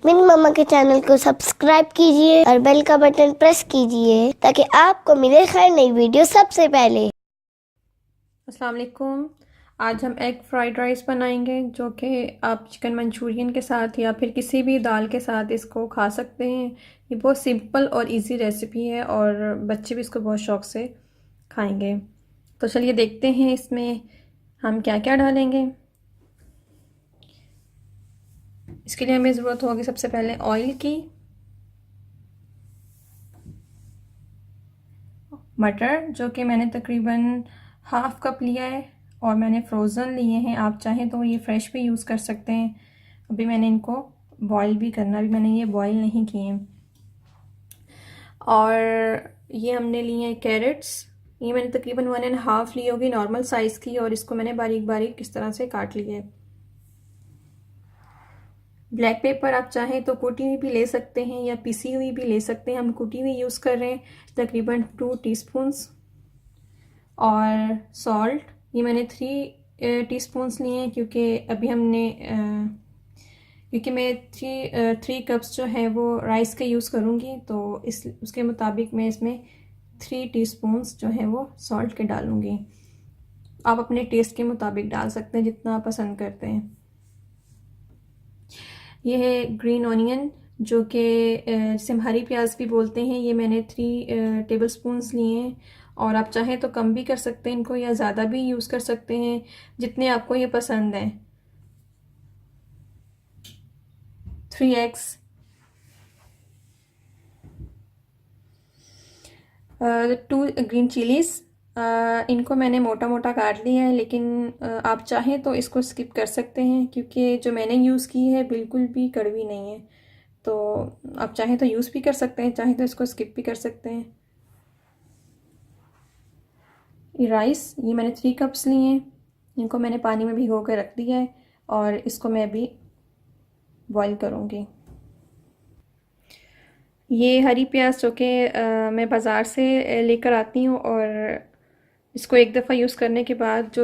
यास्मीन मामा के चैनल को सब्सक्राइब कीजिए और बेल का बटन प्रेस कीजिए ताकि आपको मिले हर नई वीडियो सबसे पहले। अस्सलाम वालेकुम। आज हम एग फ्राइड राइस बनाएंगे जो कि आप चिकन मंचूरियन के साथ या फिर किसी भी दाल के साथ इसको खा सकते हैं। ये बहुत सिंपल और इजी रेसिपी है और बच्चे भी इसको बहुत शौक से खाएंगे। तो चलिए देखते हैं इसमें हम क्या क्या डालेंगे। इसके लिए हमें ज़रूरत होगी सबसे पहले ऑयल की, मटर जो कि मैंने तकरीबन हाफ़ कप लिया है और मैंने फ्रोज़न लिए हैं। आप चाहें तो ये फ्रेश भी यूज़ कर सकते हैं। अभी मैंने इनको बॉईल भी करना, अभी मैंने ये बॉईल नहीं किए। और ये हमने लिए हैं कैरेट्स, ये मैंने तकरीबन 1.5 ली होगी नॉर्मल साइज़ की, और इसको मैंने बारीक बारीक इस तरह से काट लिया है। ब्लैक पेपर आप चाहें तो कुटी हुई भी ले सकते हैं या पिसी हुई भी ले सकते हैं। हम कुटी हुई यूज़ कर रहे हैं, तकरीबन 2 टीस्पून्स। और सॉल्ट ये मैंने 3 टीस्पून्स लिए हैं क्योंकि अभी हमने क्योंकि मैं 3 कप्स जो है वो राइस के यूज़ करूँगी, तो उसके मुताबिक मैं इसमें 3 टीस्पून्स जो है वो सॉल्ट के डालूँगी। आप अपने टेस्ट के मुताबिक डाल सकते हैं जितना आप पसंद करते हैं। ये है ग्रीन ऑनियन जो कि जिसे हम हरी प्याज भी बोलते हैं, ये मैंने 3 टेबल स्पून्स लिए हैं। और आप चाहें तो कम भी कर सकते हैं इनको या ज़्यादा भी यूज़ कर सकते हैं जितने आपको ये पसंद हैं। 3 एग्स, 2 ग्रीन चिलीज़, इनको मैंने मोटा मोटा काट लिया है, लेकिन आप चाहें तो इसको स्किप कर सकते हैं क्योंकि जो मैंने यूज़ की है बिल्कुल भी कड़वी नहीं है। तो आप चाहें तो यूज़ भी कर सकते हैं, चाहें तो इसको स्किप भी कर सकते हैं। ये राइस, ये मैंने 3 कप्स लिए हैं, इनको मैंने पानी में भिगो कर रख दिया है और इसको मैं अभी बॉईल करूँगी। ये हरी प्याज जो कि मैं बाज़ार से लेकर आती हूँ, और इसको एक दफ़ा यूज़ करने के बाद जो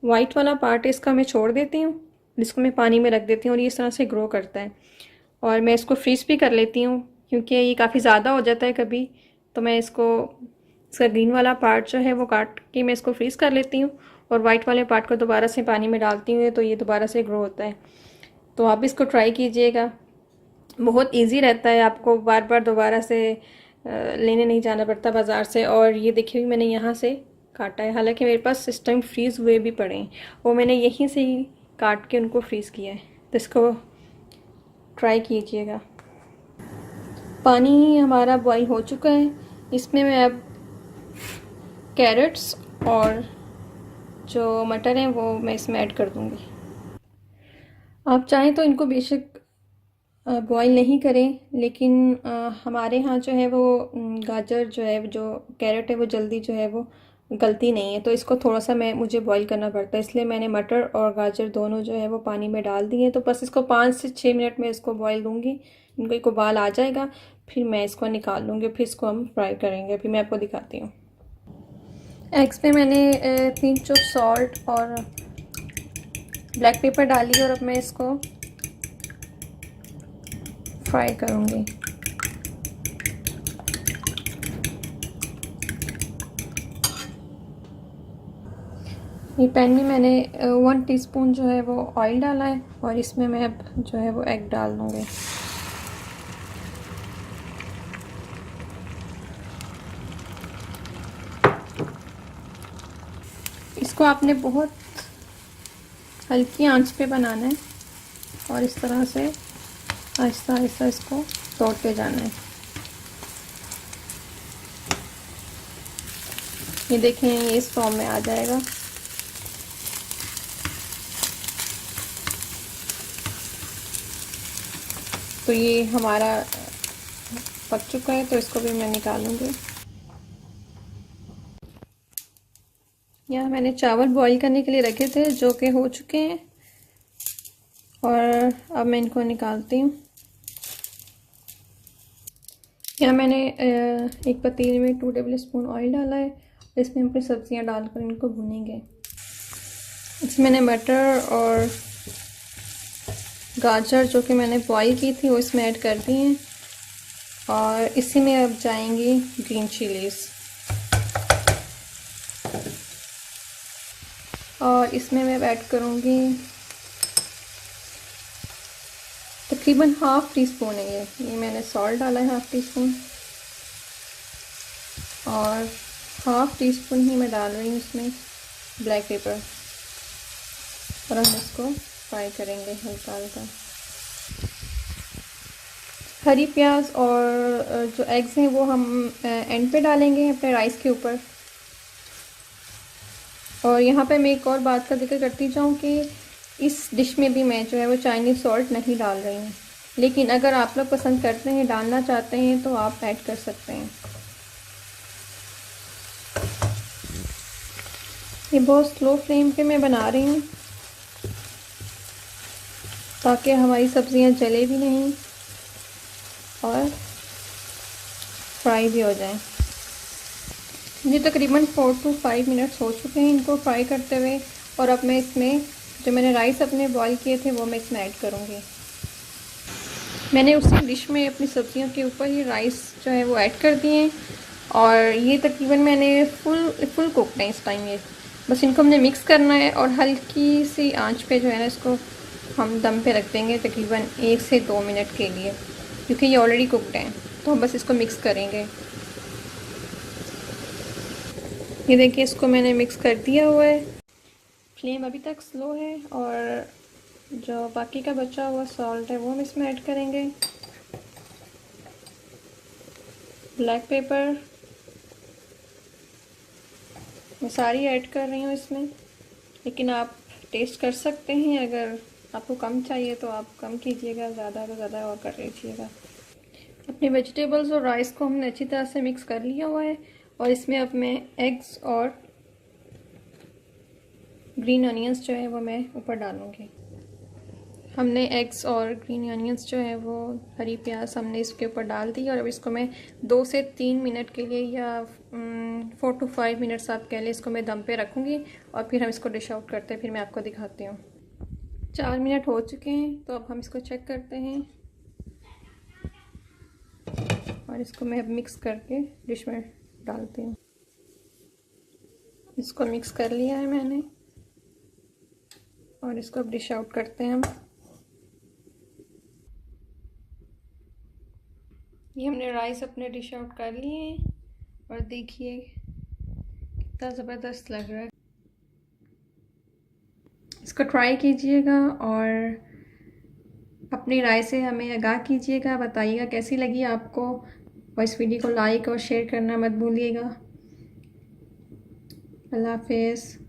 वाइट वाला पार्ट है इसका मैं छोड़ देती हूँ, इसको मैं पानी में रख देती हूँ और ये इस तरह से ग्रो करता है। और मैं इसको फ्रीज़ भी कर लेती हूँ क्योंकि ये काफ़ी ज़्यादा हो जाता है कभी, तो मैं इसका ग्रीन वाला पार्ट जो है वो काट के मैं इसको फ्रीज़ कर लेती हूँ और वाइट वाले पार्ट को दोबारा से पानी में डालती हूँ तो ये दोबारा से ग्रो होता है। तो आप इसको ट्राई कीजिएगा, बहुत इजी रहता है, आपको बार बार दोबारा से लेने नहीं जाना पड़ता बाज़ार से। और ये देखिए मैंने यहाँ से काटा है, हालांकि मेरे पास इस टाइम फ्रीज़ हुए भी पड़े हैं, वो मैंने यहीं से ही काट के उनको फ्रीज़ किया है। तो इसको ट्राई कीजिएगा। पानी हमारा बॉईल हो चुका है, इसमें मैं अब कैरेट्स और जो मटर हैं वो मैं इसमें ऐड कर दूँगी। आप चाहें तो इनको बेशक बॉईल नहीं करें, लेकिन हमारे यहाँ जो है वो गाजर जो है, जो कैरेट है वो जल्दी जो है वो गलती नहीं है, तो इसको थोड़ा सा मुझे बॉईल करना पड़ता है। इसलिए मैंने मटर और गाजर दोनों जो है वो पानी में डाल दिए। तो बस इसको 5 से 6 मिनट में इसको बॉईल दूँगी, इनको एक उबाल आ जाएगा, फिर मैं इसको निकाल लूँगी, फिर इसको हम फ्राई करेंगे। फिर मैं आपको दिखाती हूँ। एग्स में मैंने 3 चुप सॉल्ट और ब्लैक पेपर डाली और अब मैं इसको फ्राई करूँगी। ये पैन में मैंने 1 टीस्पून जो है वो ऑयल डाला है और इसमें मैं अब जो है वो एग डाल दूँगी। इसको आपने बहुत हल्की आंच पे बनाना है और इस तरह से आहिस्ता आहिस्ता इसको तोड़ते जाना है। ये देखें, ये इस फॉर्म में आ जाएगा। तो ये हमारा पक चुका है, तो इसको भी मैं निकालूंगी। यहाँ मैंने चावल बॉईल करने के लिए रखे थे जो कि हो चुके हैं, और अब मैं इनको निकालती हूँ। यहाँ मैंने एक पतीले में 2 टेबल स्पून ऑयल डाला है, इसमें अपनी सब्जियाँ डालकर इनको भूनेंगे। इसमें मैंने मटर और गाजर जो कि मैंने बॉईल की थी वो इसमें ऐड कर दी हैं और इसी में अब जाएंगी ग्रीन चिलीज़ और इसमें मैं ऐड करूँगी तकरीबन हाफ़ टी स्पून है ये मैंने सॉल्ट डाला है हाफ़ टी स्पून और हाफ़ टी स्पून ही मैं डाल रही हूँ इसमें ब्लैक पेपर और हम इसको फ्राई करेंगे हल्का हल्का। हरी प्याज और जो एग्स हैं वो हम एंड पे डालेंगे अपने राइस के ऊपर। और यहाँ पे मैं एक और बात का जिक्र करती जाऊँ कि इस डिश में भी मैं जो है वो चाइनीज़ सॉल्ट नहीं डाल रही हूँ, लेकिन अगर आप लोग पसंद करते हैं डालना चाहते हैं तो आप ऐड कर सकते हैं। ये बहुत स्लो फ्लेम पे मैं बना रही हूँ ताकि हमारी सब्ज़ियाँ जले भी नहीं और फ्राई भी हो जाएं। ये तकरीबन 4 to 5 मिनट्स हो चुके हैं इनको फ्राई करते हुए और अब मैं इसमें जो मैंने राइस अपने बॉईल किए थे वो मैं इसमें ऐड करूँगी। मैंने उसी डिश में अपनी सब्ज़ियों के ऊपर ही राइस जो है वो ऐड कर दिए और ये तकरीबन मैंने फुल कुकड है इस टाइम। ये बस इनको हमने मिक्स करना है और हल्की सी आंच पे जो है ना इसको हम दम पे रख देंगे तकरीबन 1 से 2 मिनट के लिए, क्योंकि ये ऑलरेडी कुकड हैं। तो हम बस इसको मिक्स करेंगे। ये देखिए इसको मैंने मिक्स कर दिया हुआ है। फ्लेम अभी तक स्लो है और जो बाकी का बचा हुआ सॉल्ट है वो हम इसमें ऐड करेंगे। ब्लैक पेपर मैं सारी ऐड कर रही हूँ इसमें, लेकिन आप टेस्ट कर सकते हैं। अगर आपको कम चाहिए तो आप कम कीजिएगा, ज़्यादा तो ज़्यादा और कर लीजिएगा। अपने वेजिटेबल्स और राइस को हमने अच्छी तरह से मिक्स कर लिया हुआ है और इसमें अब मैं एग्स और ग्रीन अनियंस जो है वो मैं ऊपर डालूँगी। हमने एग्स और ग्रीन अनियंस जो है वो हरी प्याज हमने इसके ऊपर डाल दी और अब इसको मैं 2 से 3 मिनट के लिए या 4 to 5 मिनट्स आप कह लें इसको मैं दम पे रखूँगी और फिर हम इसको डिश आउट करते हैं। फिर मैं आपको दिखाती हूँ। 4 मिनट हो चुके हैं तो अब हम इसको चेक करते हैं और इसको मैं अब मिक्स करके डिश में डालती हूँ। इसको मिक्स कर लिया है मैंने और इसको अब डिश आउट करते हैं हम। ये हमने राइस अपने डिश आउट कर लिए हैं और देखिए कितना ज़बरदस्त लग रहा है। इसको ट्राई कीजिएगा और अपनी राय से हमें आगाह कीजिएगा, बताइएगा कैसी लगी आपको और इस वीडियो को लाइक और शेयर करना मत भूलिएगा। अल्लाह हाफ़िज़।